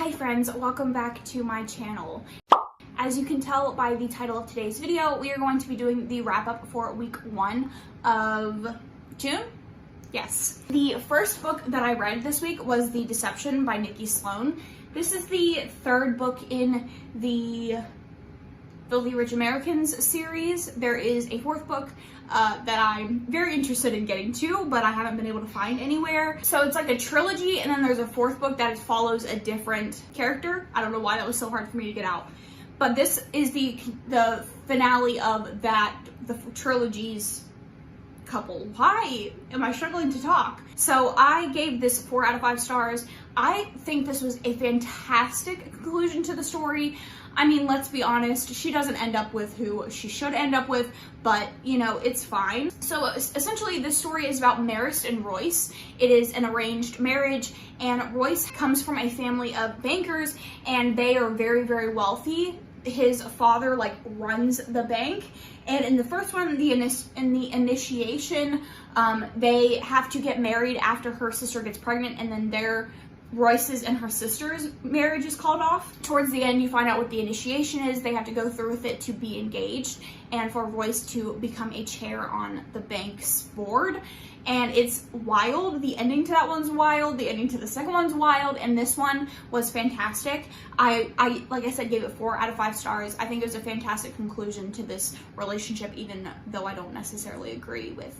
Hi friends, welcome back to my channel. As you can tell by the title of today's video, we are going to be doing the wrap up for week 1 of June. Yes. The first book that I read this week was The Deception by Nikki Sloan. This is the third book in the Filthy Rich Americans series. There is a fourth book that I'm very interested in getting to, but I haven't been able to find anywhere. So it's like a trilogy, and then there's a fourth book that follows a different character. I don't know why that was so hard for me to get out. But this is the finale of the trilogy's couple. Why am I struggling to talk? So I gave this 4 out of 5 stars. I think this was a fantastic conclusion to the story. I mean, let's be honest, she doesn't end up with who she should end up with, but, you know, it's fine. So essentially, this story is about Marist and Royce. It is an arranged marriage, and Royce comes from a family of bankers, and they are very, very wealthy. His father, like, runs the bank, and in the first one, in the initiation, they have to get married after her sister gets pregnant, and then Royce's and her sister's marriage is called off. Towards the end, you find out what the initiation is. They have to go through with it to be engaged and for Royce to become a chair on the bank's board. And it's wild. The ending to that one's wild. The ending to the second one's wild. And this one was fantastic. I like I said, gave it 4 out of 5 stars. I think it was a fantastic conclusion to this relationship, even though I don't necessarily agree with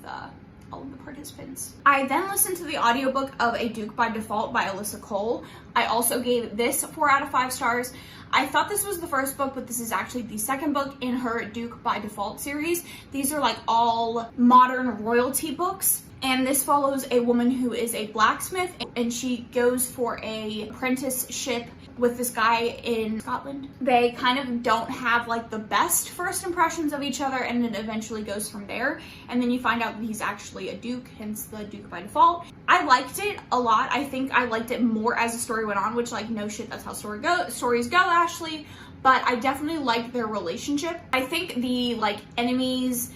all of the participants. I then listened to the audiobook of A Duke by Default by Alyssa Cole. I also gave this 4 out of 5 stars. I thought this was the first book, but this is actually the second book in her Duke by Default series. These are like all modern royalty books. And this follows a woman who is a blacksmith, and she goes for an apprenticeship with this guy in Scotland. They kind of don't have like the best first impressions of each other, and it eventually goes from there. And then you find out that he's actually a duke, hence the Duke by Default. I liked it a lot. I think I liked it more as the story went on, which, like, no shit, that's how stories go, Ashley. But I definitely liked their relationship. I think the, like, enemies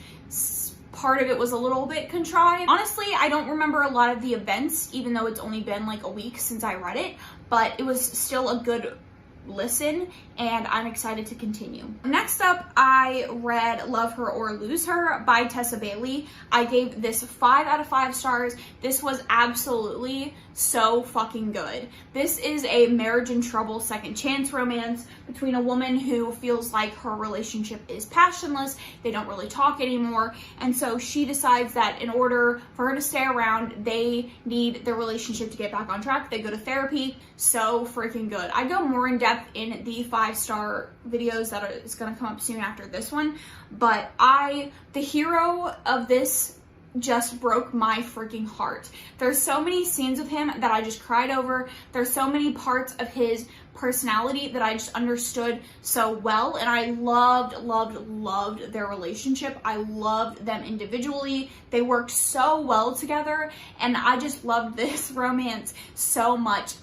part of it was a little bit contrived. Honestly, I don't remember a lot of the events, even though it's only been like a week since I read it, but it was still a good listen, and I'm excited to continue. Next up, I read Love Her or Lose Her by Tessa Bailey. I gave this 5 out of 5 stars. This was absolutely so fucking good. This is a marriage in trouble second chance romance between a woman who feels like her relationship is passionless, they don't really talk anymore, and so she decides that in order for her to stay around, they need their relationship to get back on track. They go to therapy. So freaking good. I go more in depth in the 5-star videos that is going to come up soon after this one, but the hero of this just broke my freaking heart. There's so many scenes of him that I just cried over. There's so many parts of his personality that I just understood so well, and I loved their relationship. I loved them individually. They worked so well together, and I just loved this romance so much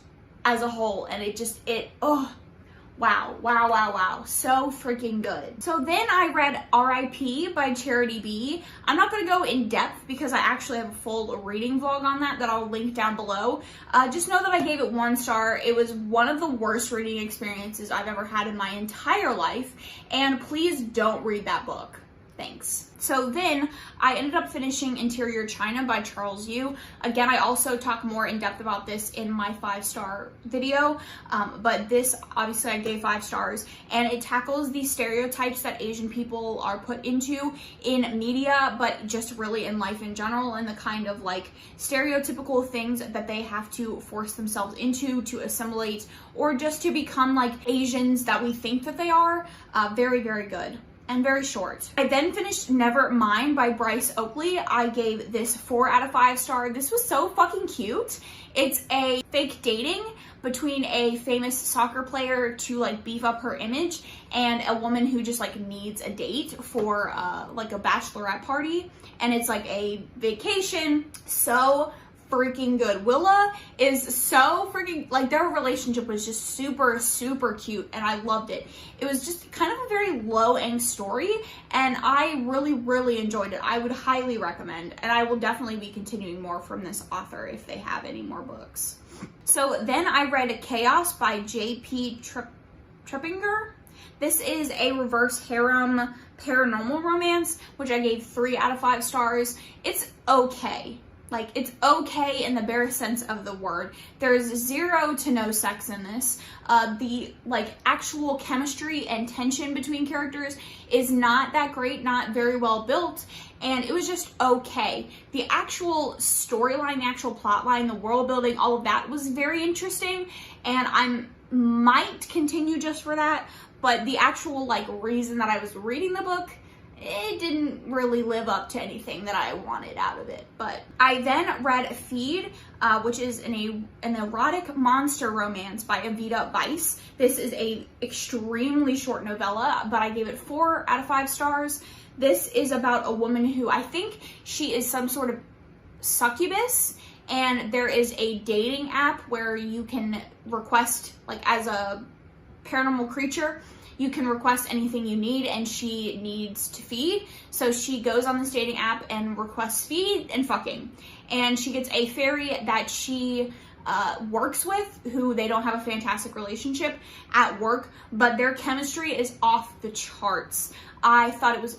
as a whole, and wow, so freaking good. So then I read R.I.P. by Charity B. I'm not going to go in depth because I actually have a full reading vlog on that I'll link down below. Just know that I gave it 1 star. It was one of the worst reading experiences I've ever had in my entire life, and please don't read that book. Thanks. So then I ended up finishing Interior China by Charles Yu. Again, I also talk more in depth about this in my 5-star video, but this obviously I gave 5 stars, and it tackles the stereotypes that Asian people are put into in media, but just really in life in general, and the kind of like stereotypical things that they have to force themselves into to assimilate or just to become like Asians that we think that they are. Very, very good. And very short. I then finished Nevermind by Bryce Oakley. I gave this 4 out of 5 stars. This was so fucking cute. It's a fake dating between a famous soccer player to like beef up her image and a woman who just like needs a date for like a bachelorette party. And it's like a vacation. So freaking good. Willa is so freaking, like, their relationship was just super, super cute, and I loved it. It was just kind of a very low-end story, and I really, really enjoyed it. I would highly recommend, and I will definitely be continuing more from this author if they have any more books. So then I read Chaos by J.P. Trippinger. This is a reverse harem paranormal romance, which I gave 3 out of 5 stars. It's okay. Like, it's okay in the bare sense of the word. There's 0 to no sex in this. The, like, actual chemistry and tension between characters is not that great, not very well built, and it was just okay. The actual storyline, the actual plot line, the world building, all of that was very interesting, and I might continue just for that, but the actual, like, reason that I was reading the book, it didn't really live up to anything that I wanted out of it. But I then read Feed, which is an erotic monster romance by Evita Weiss. This is a extremely short novella, but I gave it 4 out of 5 stars. This is about a woman who, I think she is some sort of succubus, and there is a dating app where you can request, like, as a paranormal creature, you can request anything you need, and she needs to feed. So she goes on this dating app and requests feed and fucking. And she gets a fairy that she works with, who they don't have a fantastic relationship at work, but their chemistry is off the charts. I thought it was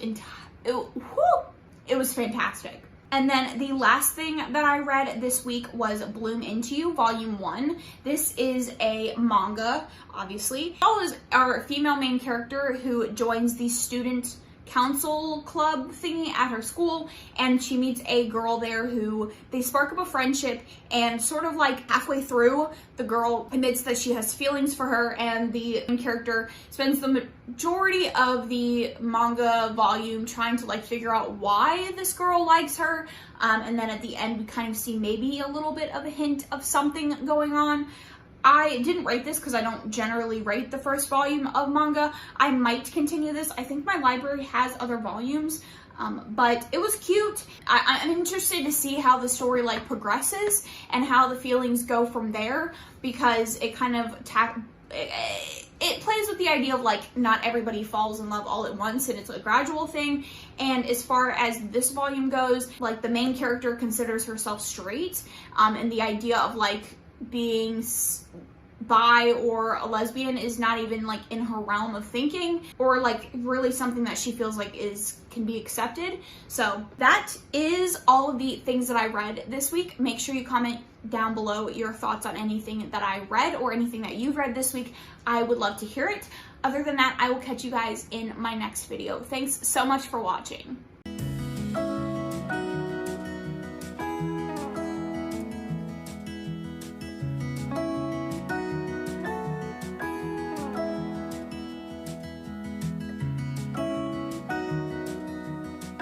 it was fantastic. And then the last thing that I read this week was Bloom Into You, Volume 1. This is a manga, obviously. It follows our female main character who joins the student council club thingy at her school, and she meets a girl there who they spark up a friendship, and sort of like halfway through, the girl admits that she has feelings for her, and the main character spends the majority of the manga volume trying to, like, figure out why this girl likes her, and then at the end we kind of see maybe a little bit of a hint of something going on. I didn't rate this because I don't generally rate the first volume of manga. I might continue this. I think my library has other volumes, but it was cute. I'm interested to see how the story, like, progresses and how the feelings go from there, because it kind of it plays with the idea of, like, not everybody falls in love all at once, and it's a gradual thing. And as far as this volume goes, like, the main character considers herself straight, and the idea of, like, being bi or a lesbian is not even, like, in her realm of thinking, or, like, really something that she feels like can be accepted. So that is all of the things that I read this week. Make sure you comment down below your thoughts on anything that I read or anything that you've read this week. I would love to hear it. Other than that, I will catch you guys in my next video. Thanks so much for watching.